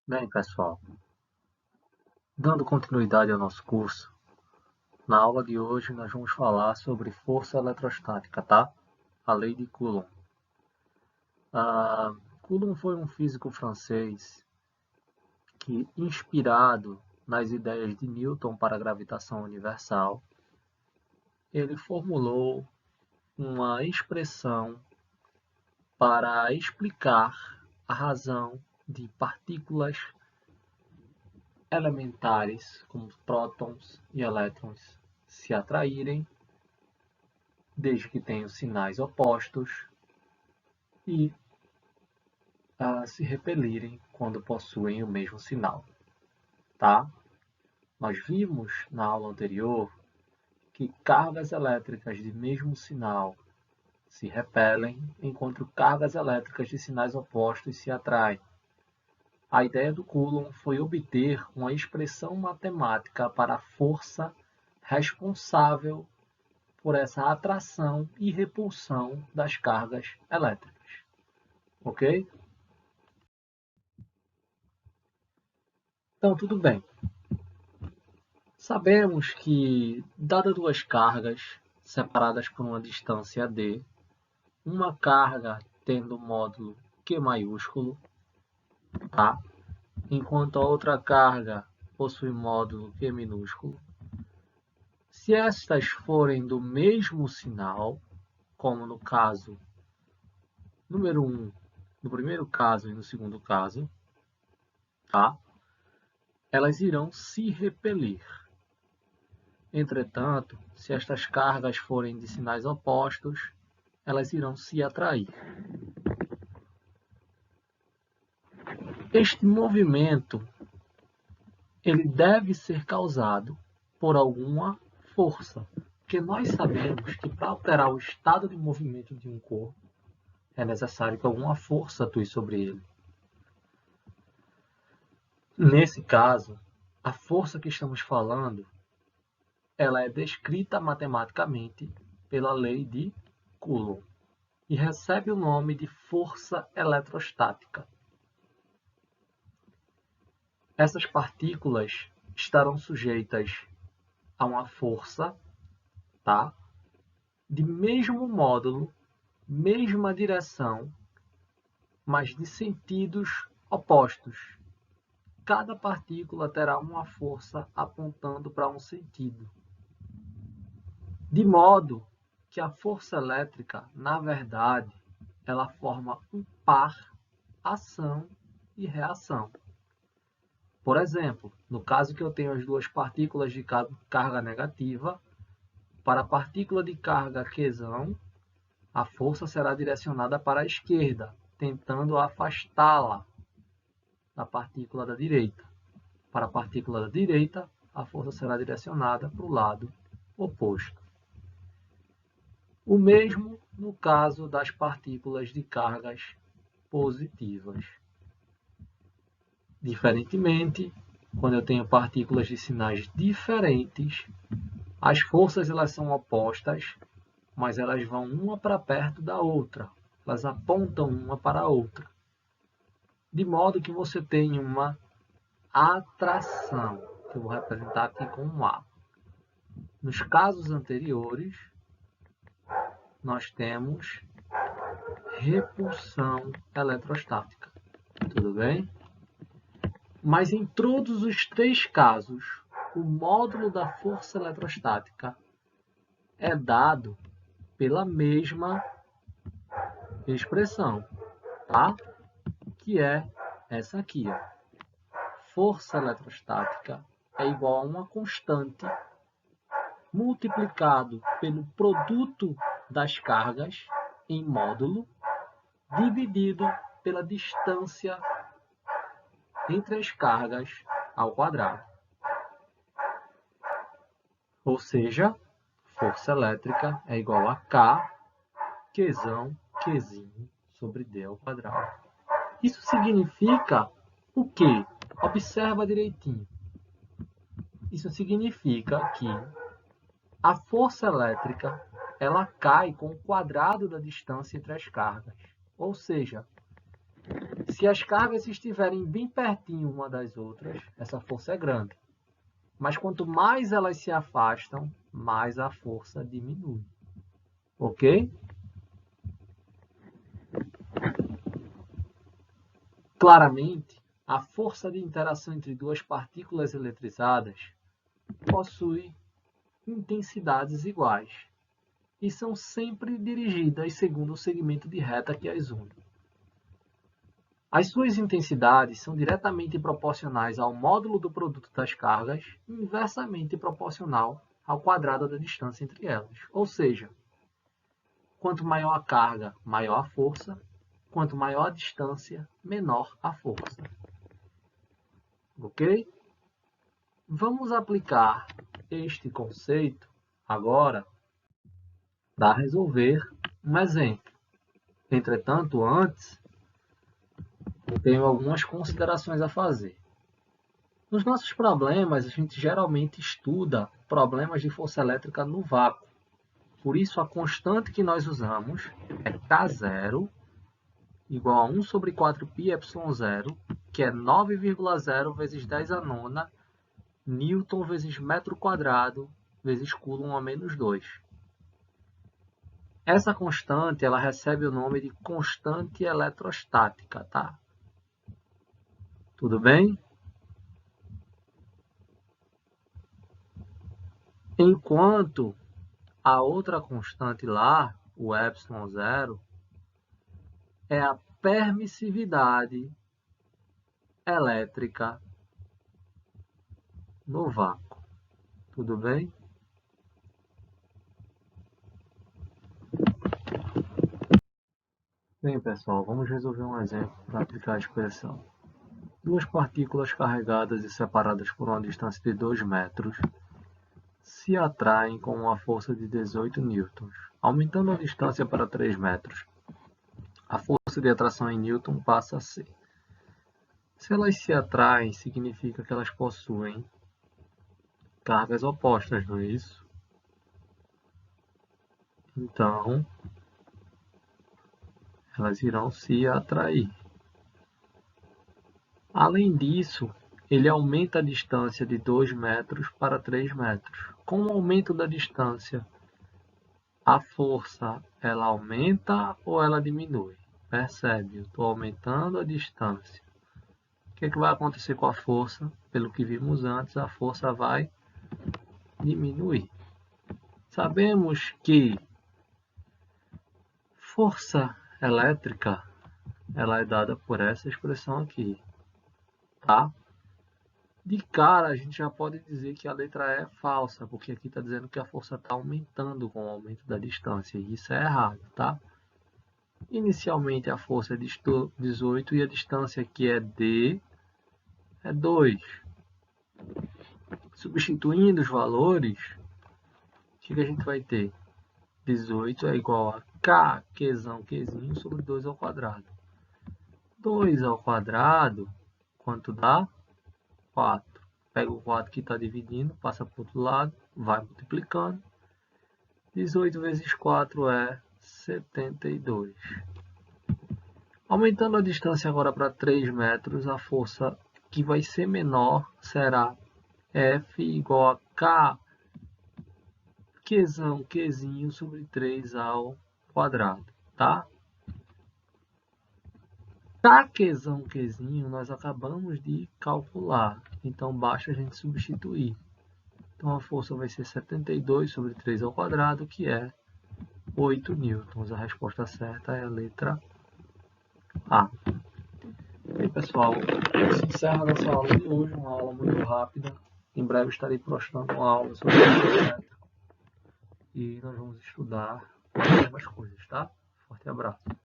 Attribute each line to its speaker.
Speaker 1: Bem, pessoal, dando continuidade ao nosso curso, na aula de hoje nós vamos falar sobre força eletrostática, tá? A lei de Coulomb. Coulomb foi um físico francês que, inspirado nas ideias de Newton para a gravitação universal, ele formulou uma expressão para explicar a razão de partículas elementares, como prótons e elétrons, se atraírem, desde que tenham sinais opostos, e se repelirem quando possuem o mesmo sinal. Tá? Nós vimos na aula anterior que cargas elétricas de mesmo sinal se repelem, enquanto cargas elétricas de sinais opostos se atraem. A ideia do Coulomb foi obter uma expressão matemática para a força responsável por essa atração e repulsão das cargas elétricas. Ok? Então, tudo bem. Sabemos que, dadas duas cargas separadas por uma distância d, uma carga tendo módulo Q maiúsculo, tá? Enquanto a outra carga possui módulo Q minúsculo, se estas forem do mesmo sinal, como no caso número 1, no primeiro caso e no segundo caso, tá? Elas irão se repelir. Entretanto, se estas cargas forem de sinais opostos, elas irão se atrair. Este movimento ele deve ser causado por alguma força, porque nós sabemos que para alterar o estado de movimento de um corpo, é necessário que alguma força atue sobre ele. Nesse caso, a força que estamos falando, ela é descrita matematicamente pela lei de Coulomb e recebe o nome de força eletrostática. Essas partículas estarão sujeitas a uma força, tá? De mesmo módulo, mesma direção, mas de sentidos opostos. Cada partícula terá uma força apontando para um sentido. De modo que a força elétrica, na verdade, ela forma um par ação e reação. Por exemplo, no caso que eu tenho as duas partículas de carga negativa, para a partícula de carga Q, a força será direcionada para a esquerda, tentando afastá-la da partícula da direita. Para a partícula da direita, a força será direcionada para o lado oposto. O mesmo no caso das partículas de cargas positivas. Diferentemente, quando eu tenho partículas de sinais diferentes, as forças elas são opostas, mas elas vão uma para perto da outra. Elas apontam uma para a outra. De modo que você tem uma atração, que eu vou representar aqui com um A. Nos casos anteriores, nós temos repulsão eletrostática. Tudo bem? Mas em todos os três casos, o módulo da força eletrostática é dado pela mesma expressão, tá? Que é essa aqui, ó. Força eletrostática é igual a uma constante multiplicado pelo produto das cargas em módulo dividido pela distância entre as cargas ao quadrado. Ou seja, força elétrica é igual a K, Qzão, Qzinho sobre D ao quadrado. Isso significa o quê? Observa direitinho. Isso significa que a força elétrica ela cai com o quadrado da distância entre as cargas. Ou seja, Se as cargas estiverem bem pertinho uma das outras, essa força é grande. Mas quanto mais elas se afastam, mais a força diminui. Ok? Claramente, a força de interação entre duas partículas eletrizadas possui intensidades iguais e são sempre dirigidas segundo o segmento de reta que as une. As suas intensidades são diretamente proporcionais ao módulo do produto das cargas e inversamente proporcional ao quadrado da distância entre elas. Ou seja, quanto maior a carga, maior a força, quanto maior a distância, menor a força. Ok? Vamos aplicar este conceito agora para resolver um exemplo. Entretanto, antes, eu tenho algumas considerações a fazer. Nos nossos problemas, a gente geralmente estuda problemas de força elétrica no vácuo. Por isso, a constante que nós usamos é K0 igual a 1 sobre 4πε0, que é 9,0 vezes 10 a nona, Newton vezes metro quadrado, vezes Coulomb a menos 2. Essa constante ela recebe o nome de constante eletrostática, tá? Tudo bem? Enquanto a outra constante lá, o ε0, é a permissividade elétrica no vácuo. Tudo bem? Bem, pessoal, vamos resolver um exemplo para aplicar a expressão. Duas partículas carregadas e separadas por uma distância de 2 metros se atraem com uma força de 18 newtons. Aumentando a distância para 3 metros, a força de atração em newton passa a ser. Se elas se atraem, significa que elas possuem cargas opostas, não é isso? Então, elas irão se atrair. Além disso, ele aumenta a distância de 2 metros para 3 metros. Com o aumento da distância, a força ela aumenta ou ela diminui? Percebe? Eu estou aumentando a distância. O que vai acontecer com a força? Pelo que vimos antes, a força vai diminuir. Sabemos que força elétrica ela é dada por essa expressão aqui, tá? De cara, a gente já pode dizer que a letra E é falsa, porque aqui está dizendo que a força está aumentando com o aumento da distância, e isso é errado, tá? Inicialmente a força é 18 e a distância aqui é D, é 2. Substituindo os valores, o que a gente vai ter? 18 é igual a K, Qzão, Qzinho, sobre 2 ao quadrado. 2 ao quadrado, quanto dá? 4. Pega o 4 que está dividindo, passa para o outro lado, vai multiplicando. 18 vezes 4 é 72. Aumentando a distância agora para 3 metros, a força que vai ser menor será F igual a K, Qzão, Qzinho, sobre 3 ao quadrado, tá? Qzão, Qzinho, nós acabamos de calcular, então basta a gente substituir. Então a força vai ser 72 sobre 3 ao quadrado, que é 8 newtons. A resposta certa é a letra A. Bem, pessoal, se encerra a nossa aula de hoje, uma aula muito rápida. Em breve estarei postando uma aula sobre física elétrica e nós vamos estudar algumas coisas, tá? Forte abraço.